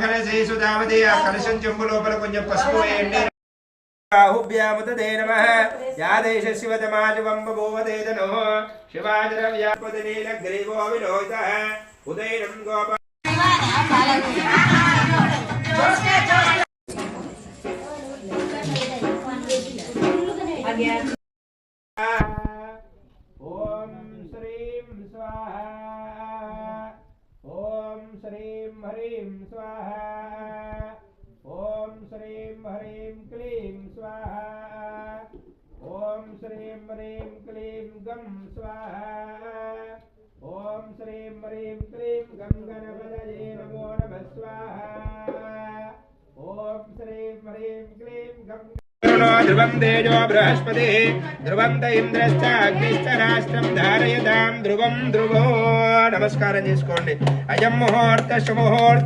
కలశేషు తావతి ఆ కలశం చెంబు లోపల కొంచెం పసుపు వేయండి బాహుభ్యాముదే నమః యాదేశ శివతమాజవం బభూవదేదనో శివాజరవ్యాపదనీలగ్రీవో విలోహితః ఉదయనం గోప ఓం శ్రీం స్వాహా ఓం శ్రీం హ్రీం స్వాహా ఓం శ్రీం హ్రీం క్లీం స్వాహా ఓం శ్రీం హ్రీం క్లీం గం స్వాహా ఓం శ్రీం హ్రీం క్లీం గం గణపతయే నమో నమః స్వాహా ఓం శ్రీం హ్రీం క్లీం గం ధ్రువం తేజో బృహస్పతి ధ్రువం ఇంద్రశ్చ అగ్నిశ్చ రాష్ట్రం ధారయతాం ధ్రువం ధ్రువో నమస్కారం చేసుకోండి అయం ముహూర్త శుభముహూర్త